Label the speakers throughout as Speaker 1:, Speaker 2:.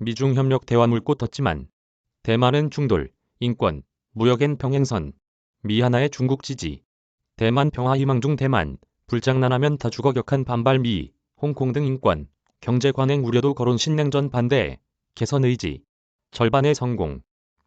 Speaker 1: 미중 협력 대화 물꼬 텄지만 대만은 충돌, 인권, 무역엔 평행선, 미하나의 중국 지지, 대만 평화 희망 중 대만, 불장난하면 다 죽어 격한 반발 미, 홍콩 등 인권, 경제 관행 우려도 거론 신냉전 반대, 개선 의지, 절반의 성공.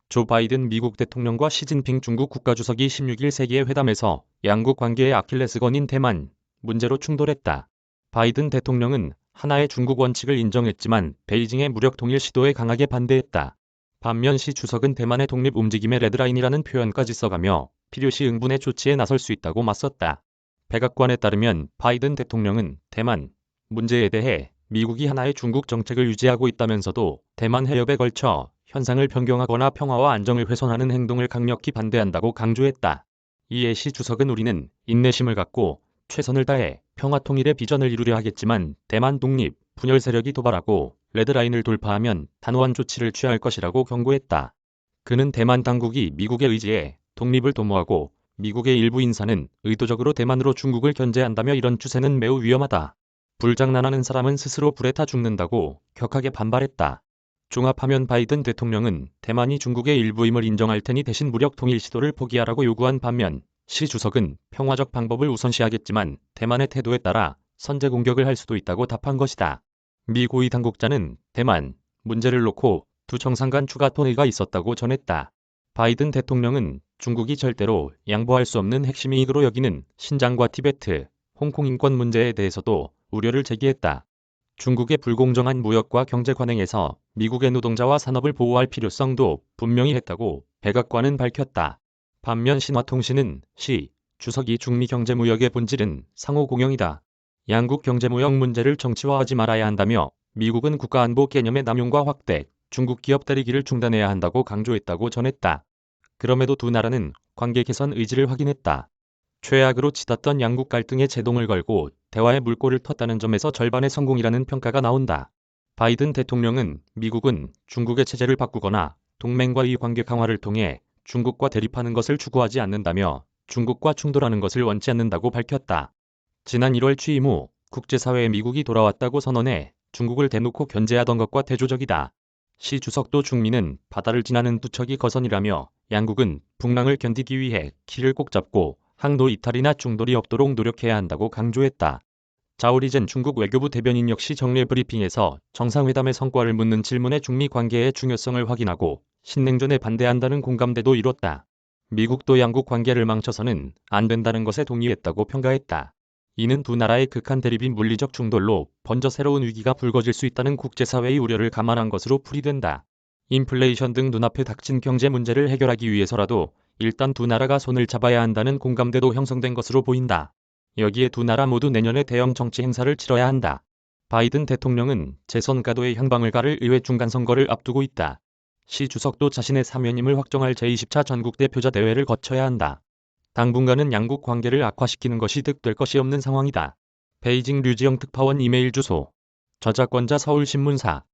Speaker 1: 조 바이든 미국 대통령과 시진핑 중국 국가주석이 16일 세계 회담에서 양국 관계의 아킬레스건인 대만 문제로 충돌했다. 바이든 대통령은 하나의 중국 원칙을 인정했지만 베이징의 무력 통일 시도에 강하게 반대했다. 반면 시 주석은 대만의 독립 움직임의 레드라인이라는 표현까지 써가며 필요시 응분의 조치에 나설 수 있다고 맞섰다. 백악관에 따르면 바이든 대통령은 대만 문제에 대해 미국이 하나의 중국 정책을 유지하고 있다면서도 대만 해협에 걸쳐 현상을 변경하거나 평화와 안정을 훼손하는 행동을 강력히 반대한다고 강조했다. 이에 시 주석은 우리는 인내심을 갖고 최선을 다해 평화 통일의 비전을 이루려 하겠지만 대만 독립, 분열 세력이 도발하고 레드라인을 돌파하면 단호한 조치를 취할 것이라고 경고했다. 그는 대만 당국이 미국의 의지에 독립을 도모하고 미국의 일부 인사는 의도적으로 대만으로 중국을 견제한다며 이런 추세는 매우 위험하다. 불장난하는 사람은 스스로 불에 타 죽는다고 격하게 반발했다. 종합하면 바이든 대통령은 대만이 중국의 일부임을 인정할 테니 대신 무력 통일 시도를 포기하라고 요구한 반면 시 주석은 평화적 방법을 우선시하겠지만 대만의 태도에 따라 선제 공격을 할 수도 있다고 답한 것이다. 미 고위 당국자는 대만 문제를 놓고 두 정상 간 추가 통일가 있었다고 전했다. 바이든 대통령은 중국이 절대로 양보할 수 없는 핵심 이익으로 여기는 신장과 티베트, 홍콩 인권 문제에 대해서도 우려를 제기했다. 중국의 불공정한 무역과 경제 관행에서 미국의 노동자와 산업을 보호할 필요성도 분명히 했다고 백악관은 밝혔다. 반면 신화통신은 시 주석이 중미 경제무역의 본질은 상호공영이다. 양국 경제무역 문제를 정치화하지 말아야 한다며 미국은 국가안보 개념의 남용과 확대, 중국 기업 때리기를 중단해야 한다고 강조했다고 전했다. 그럼에도 두 나라는 관계 개선 의지를 확인했다. 최악으로 치닫던 양국 갈등에 제동을 걸고 대화의 물꼬를 텄다는 점에서 절반의 성공이라는 평가가 나온다. 바이든 대통령은 미국은 중국의 체제를 바꾸거나 동맹과의 관계 강화를 통해 중국과 대립하는 것을 추구하지 않는다며 중국과 충돌하는 것을 원치 않는다고 밝혔다. 지난 1월 취임 후 국제사회에 미국이 돌아왔다고 선언해 중국을 대놓고 견제하던 것과 대조적이다. 시 주석도 중미는 바다를 지나는 두 척이 거선이라며 양국은 풍랑을 견디기 위해 키를 꼭 잡고 항로 이탈이나 충돌이 없도록 노력해야 한다고 강조했다. 자오리젠 중국 외교부 대변인 역시 정례 브리핑에서 정상회담의 성과를 묻는 질문에 중미 관계의 중요성을 확인하고 신냉전에 반대한다는 공감대도 이뤘다. 미국도 양국 관계를 망쳐서는 안 된다는 것에 동의했다고 평가했다. 이는 두 나라의 극한 대립이 물리적 충돌로 번져 새로운 위기가 불거질 수 있다는 국제사회의 우려를 감안한 것으로 풀이된다. 인플레이션 등 눈앞에 닥친 경제 문제를 해결하기 위해서라도 일단 두 나라가 손을 잡아야 한다는 공감대도 형성된 것으로 보인다. 여기에 두 나라 모두 내년에 대형 정치 행사를 치러야 한다. 바이든 대통령은 재선 가도에 향방을 가를 의회 중간선거를 앞두고 있다. 시 주석도 자신의 사면임을 확정할 제20차 전국대 표자 대회를 거쳐야 한다. 당분간은 양국 관계를 악화시키는 것이 득될 것이 없는 상황이다. 베이징 류지영 특파원 이메일 주소. 저작권자 서울신문사